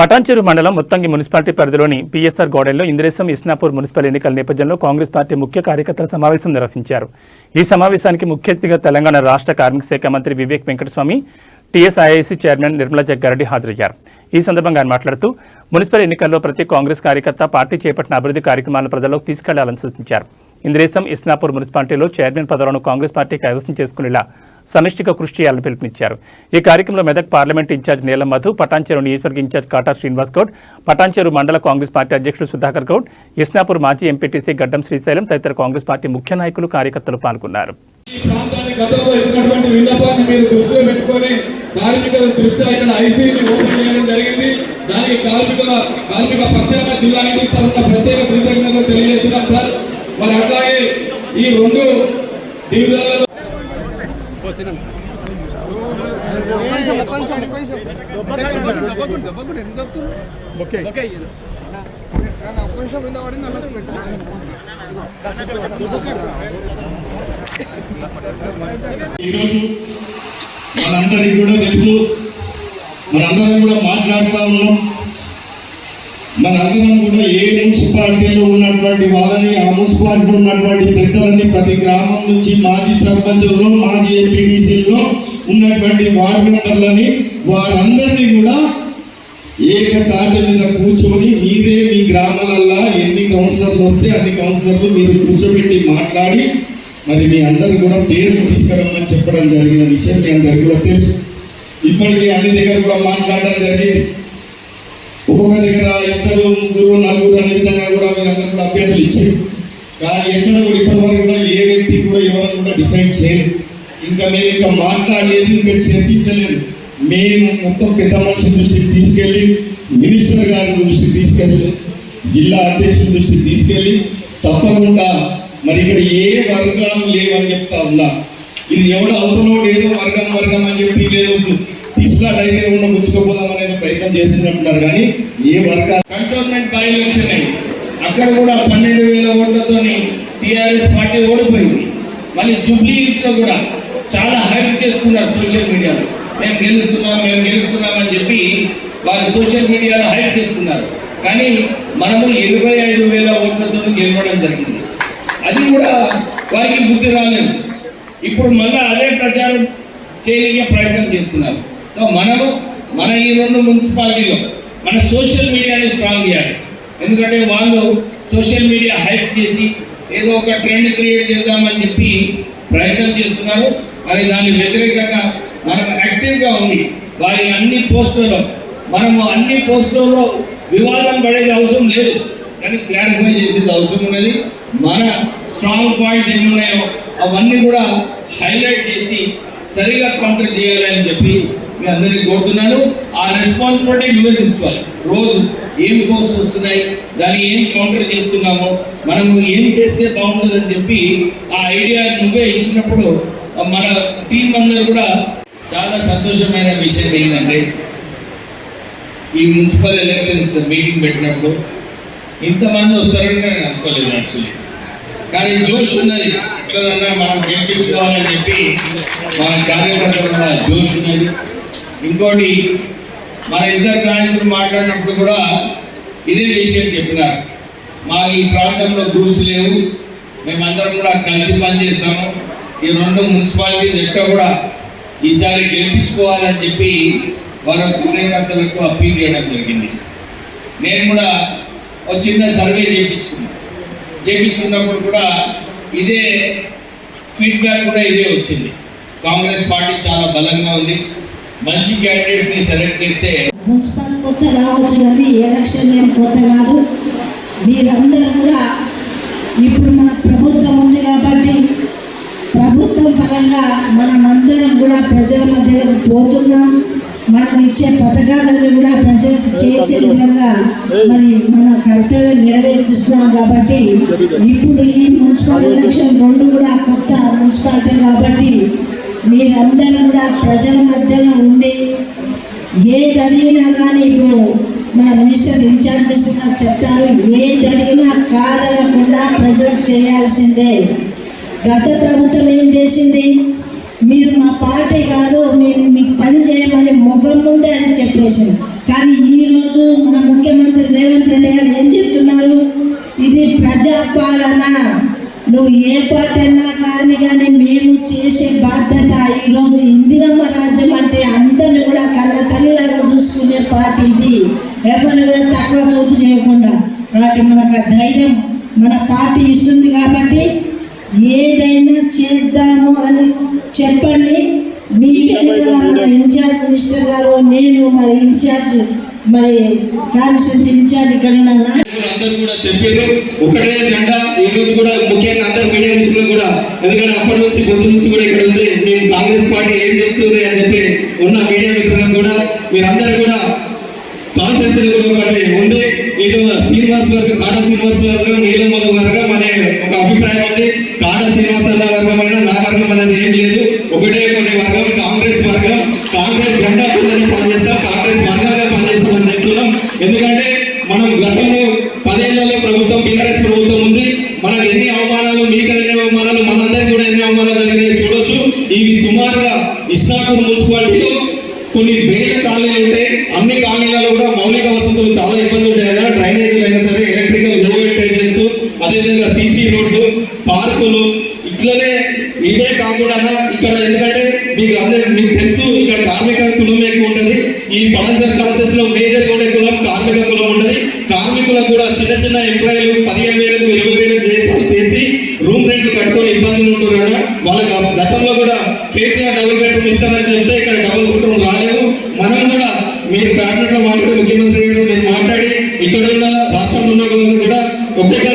పటాన్చెరు మండలం ముత్తంగి మున్సిపాలిటీ పరిధిలోని పిఎస్ఆర్ గార్డెన్లో ఇంద్రేశం ఇస్నాపూర్ మున్సిపల్ ఎన్నికల నేపథ్యంలో కాంగ్రెస్ పార్టీ ముఖ్య కార్యకర్తల సమావేశం నిర్వహించారు. ఈ సమావేశానికి ముఖ్య అతిథిగా తెలంగాణ రాష్ట్ర కార్మిక శాఖ మంత్రి వివేక్ వెంకటస్వామి, టీఎస్ఐఐసీ చైర్మన్ నిర్మలా జగ్గారెడ్డి హాజరయ్యారు. ఈ సందర్భంగా ఆయన మాట్లాడుతూ మున్సిపల్ ఎన్నికల్లో ప్రతి కాంగ్రెస్ కార్యకర్త పార్టీ చేపట్టిన అభివృద్ధి కార్యక్రమాలను ప్రజల్లోకి తీసుకెళ్లాలని సూచించారు. ఇంద్రేశం ఇస్నాపూర్ మున్సిపాలిటీలో చైర్మన్ పదవులను కాంగ్రెస్ పార్టీ కైవసం చేసుకునేలా సమిష్టిగా కృషి చేయాలని పిలుపునిచ్చారు. ఈ కార్యక్రమంలో మెదక్ పార్లమెంట్ ఇన్ఛార్జ్ నీలం మధు, పటాన్చెరు నియోజకవర్గ ఇన్ఛార్జ్ కాటా శ్రీనివాస్ గౌడ్, పటాన్చెరు మండల కాంగ్రెస్ పార్టీ అధ్యక్షుడు సుధాకర్ గౌడ్, ఇస్నాపూర్ మాజీ ఎంపీటీసీ గడ్డం శ్రీశైలం తదితర కాంగ్రెస్ పార్టీ ముఖ్య నాయకులు, కార్యకర్తలు పాల్గొన్నారు. మరి అట్లాగే ఈ రెండు డివిజన్లలో ఈరోజు మనందరికీ కూడా తెలుసు, మనందరం కూడా మాట్లాడుతూ ఉన్నాం. మనందరం కూడా ఏ మున్సిపాలిటీలో ఉన్నటువంటి వాళ్ళని, ఆ మున్సిపాలిటీలో ఉన్నటువంటి పెద్దలని, ప్రతి గ్రామం నుంచి మాజీ సర్పంచుల్లో, మాజీ ఎంపీటీసీల్లో ఉన్నటువంటి వార్డు మెంబర్లని, వారందరినీ కూడా ఏకతాటి మీద కూర్చొని మీరే మీ గ్రామాలల్లో ఎన్ని కౌన్సిలర్లు వస్తే అన్ని కౌన్సిలర్లు మీరు కూర్చోబెట్టి మాట్లాడి మరి మీ అందరు కూడా పేరు తీసుకురమ్మని చెప్పడం జరిగిన విషయం మీ అందరికీ కూడా తెలుసు. ఇప్పటికీ అన్ని దగ్గర కూడా మాట్లాడడం జరిగింది. ఒక్కొక్క దగ్గర 2, 3, 4 అనే విధంగా కూడా మీరందరూ కూడా అభ్యర్థులు ఇచ్చారు. కానీ ఎక్కడ కూడా ఇప్పటివరకు కూడా ఏ వ్యక్తి కూడా ఎవరు కూడా డిసైడ్ చేయలేదు. మేము ఇంకా మాట్లాడలేదు, ఇంకా చర్చించలేదు. మేము మొత్తం పెద్ద మనిషి దృష్టికి తీసుకెళ్ళి, మినిస్టర్ గారి దృష్టికి తీసుకెళ్ళి, జిల్లా అధ్యక్షుల దృష్టికి తీసుకెళ్ళి తప్పకుండా మరి ఇక్కడ ఏ వర్గాలు లేవని చెప్తా ఉన్నా. ఇది ఎవరు అవతలోడు ఏదో వర్గం అని చెప్పి లేదు తీసుకురాడు అయితే ఉన్న ముంచుకోపోదాం అనేది ప్రయత్నం చేస్తున్నట్టున్నారు. కానీ ఏ వర్గాలు కంటోన్మెంట్ బై ఎలక్షన్ అయింది, అక్కడ కూడా 12,000 ఓట్లతో టీఆర్ఎస్ పార్టీ ఓడిపోయింది. మళ్ళీ జూబ్లీ హిల్స్ లో కూడా చాలా హైప్ చేసుకున్నారు సోషల్ మీడియాలో. మేము గెలుస్తున్నాం అని చెప్పి వాళ్ళు సోషల్ మీడియాలో హైప్ చేసుకున్నారు. కానీ మనము 25,000 ఓట్లతో గెలవడం జరిగింది. అది కూడా వారికి బుద్ధి రాలేదు. ఇప్పుడు మళ్ళీ అదే ప్రచారం చేయడానికి ప్రయత్నం చేస్తున్నారు. సో మన ఈ 2 మున్సిపాలిటీలో మన సోషల్ మీడియాని స్ట్రాంగ్ చేయాలి. ఎందుకంటే వాళ్ళు సోషల్ మీడియా హైప్ చేసి ఏదో ఒక ట్రెండ్ క్రియేట్ చేద్దామని చెప్పి ప్రయత్నం చేస్తున్నారు. మరి దాని వ్యతిరేకంగా మనం యాక్టివ్గా ఉంది. వారి అన్ని పోస్టులలో అన్ని పోస్టులలో వివాదం పడేది అవసరం లేదు, కానీ క్లారిఫై చేసేది అవసరం ఉన్నది. మన స్ట్రాంగ్ పాయింట్స్ ఎన్ని ఉన్నాయో అవన్నీ కూడా హైలైట్ చేసి సరిగా కౌంటర్ చేయాలని చెప్పి మీ అందరినీ కోరుతున్నాను. ఆ రెస్పాన్సిబిలిటీ నువ్వే తీసుకోవాలి. రోజు ఏం పోస్ట్ వస్తున్నాయి, దాన్ని ఏం కౌంటర్ చేస్తున్నామో, మనము ఏం చేస్తే బాగుంటుందని చెప్పి ఆ ఐడియా నువ్వే ఇచ్చినప్పుడు మన టీం అందరూ కూడా చాలా సంతోషమైన విషయం ఏంటంటే ఈ మున్సిపల్ ఎలక్షన్స్ మీటింగ్ పెట్టినప్పుడు ఇంతమంది వస్తారని నేను అనుకోలేదు యాక్చువల్లీ. కానీ జోష్ ఉన్నది, ఎట్లన్నా మనం గెలిపించుకోవాలని చెప్పి మన కార్యకర్తల జోష్ ఉన్నది. ఇంకోటి మన ఇద్దరు నాయకులు మాట్లాడినప్పుడు కూడా ఇదే విషయం చెప్పినారు. మా ఈ ప్రాంతంలో గ్రూప్స్ లేవు, మేమందరం కూడా కలిసి పనిచేస్తాము. ఈ 2 మున్సిపాలిటీస్ ఎట్లా కూడా ఈసారి గెలిపించుకోవాలని చెప్పి వారు కార్యకర్తలకు అప్పీల్ చేయడం జరిగింది. నేను కూడా ఒక చిన్న సర్వే చేయించుకున్నప్పుడు కూడా ఇదే ఫీడ్బ్యాక్ కూడా ఇదే వచ్చింది. కాంగ్రెస్ పార్టీ చాలా బలంగా ఉంది, మంచి క్యాండిడేట్స్ ని సెలెక్ట్ చేస్తే మున్సిపల్ కొత్త రావచ్చు, కానీ ఎలక్షన్ ఏం కొత్త కాదు. మీరందరూ కూడా ఇప్పుడు మన ప్రభుత్వం ఉంది కాబట్టి ప్రభుత్వం పరంగా మనమందరం కూడా ప్రజల మధ్యలోకి పోతున్నాం. మనం ఇచ్చే పథకాలను కూడా ప్రజలకు చేర్చే విధంగా మరి మన కర్తవ్యం నెరవేరుస్తున్నాం. కాబట్టి ఇప్పుడు ఈ మున్సిపల్ ఎలక్షన్ 2 కూడా కొత్త మున్సిపాలిటీ కాబట్టి మీరందరూ కూడా ప్రజల మధ్యలో ఉండి ఏది అడిగినా కానీ ఇప్పుడు మన మినిస్టర్ ఇన్ఛార్జ్ మినిస్టర్ చెప్తారు, ఏది అడిగినా కాదనకుండా ప్రజలకు చేయాల్సిందే. గత ప్రభుత్వం ఏం చేసింది, మీరు మా పార్టీ కాదు, మేము మీకు పని చేయమని ముఖం ముందే అని చెప్పేసింది. కానీ ఈరోజు మన ముఖ్యమంత్రి రేవంత్ రెడ్డి గారు ఏం చెప్తున్నారు? ఇది ప్రజాపాలన, నువ్వు ఏ పార్టీ అయినా కానీ మేము చేసే బాధ్యత. ఈరోజు ఇందిరమ్మ రాజ్యం అంటే అందరిని కూడా కన్న తల్లిలాగా చూసుకునే పార్టీ ఇది, ఎవరిని కూడా తక్కువ చూపు చేయకుండా. కాబట్టి మనకు ఆ ధైర్యం మన పార్టీ ఇస్తుంది కాబట్టి ఏదైనా చేద్దాము అని చెప్పండి. మీ ఇన్ఛార్జ్ మినిస్టర్ గారు, నేను మరి ఇన్ఛార్జ్ మరి కాన్స్టిట్యూన్సీ ఇన్ఛార్జ్ ఇక్కడ ఉన్న అందరూ కూడా చెప్పారు ఒకటే జెండా. ఈ రోజు కూడా ముఖ్యంగా అందరు మీడియా మిత్రులు కూడా, ఎందుకంటే అప్పటి నుంచి పొద్దు నుంచి కూడా ఇక్కడ ఉంది, మేము కాంగ్రెస్ పార్టీ ఏం చెప్తుంది అని చెప్పి ఉన్న మీడియా మిత్రులకు కూడా మీరందరూ కూడా కాన్స్టిట్యూన్సీ కూడా ఒకటి ఉంది. ఇటు శ్రీనివాస్ వర్గం, కాటా శ్రీనివాస్ వర్గం, నీలమధు వర్గం అనే ఒక అభిప్రాయం ఉంది. కాటా శ్రీనివాస్ అన్న వర్గమైన నా వర్గం అనేది ఏం లేదు, ఒకటే వర్గం కాంగ్రెస్ వర్గం. కాంగ్రెస్ జెండా కిందనే పనిచేస్తాం, కాంగ్రెస్ వర్గంగా పనిచేస్తామని చెప్తున్నాం. ఎందుకంటే మనం గతంలో 10 ఏళ్లలో ప్రభుత్వం టీఆర్ఎస్ ప్రభుత్వం ఉంది. మనకు ఎన్ని అవమానాలు, మీకు ఎన్ని అవమానాలు, మనందరికీ కూడా ఎన్ని అవమానాలు జరిగినాయి చూడొచ్చు. ఇవి సుమారుగా ఇస్నాపూర్ మున్సిపాలిటీలో కొన్ని వేల కాలనీలు ఉంటాయి. అన్ని కాలనీలలో కూడా మౌలిక వసతులు చాలా ఇబ్బంది ఉంటాయి. డ్రైనేజీలు అయినా సరే, ఎలక్ట్రికల్ లో వోల్టేజెస్, అదేవిధంగా సీసీ రోడ్లు, పార్కులు, ఇట్లనే ఇదే కాకుండా ఇక్కడ ఎందుకంటే మీకు తెలుసు ఇక్కడ కార్మిక కులం ఎక్కువ ఉంటుంది. ఈ పలాన్సర్ కాన్సెస్ లో మేజర్ ఉండే కులం కార్మిక కులం ఉంటుంది. కార్మికులకు కూడా చిన్న చిన్న ఎంప్లాయీలు 15,000 20,000 చేసి రూమ్ రెంట్లు కట్టుకొని ఇబ్బందులు ఉంటున్నారు కదా. వాళ్ళకి గతంలో కూడా కేసీఆర్ డబుల్ బెడ్రూమ్ ఇస్తారని చెప్తే ఇక్కడ డబుల్ బెడ్రూమ్ రాలేదు. మనం కూడా మీరు క్యాబినెట్ లో మాట్లాడి ముఖ్యమంత్రి గారు మీరు మాట్లాడి ఇక్కడ ఉన్న రాష్ట్రంలో ఉన్న కూడా ఒక్కొక్క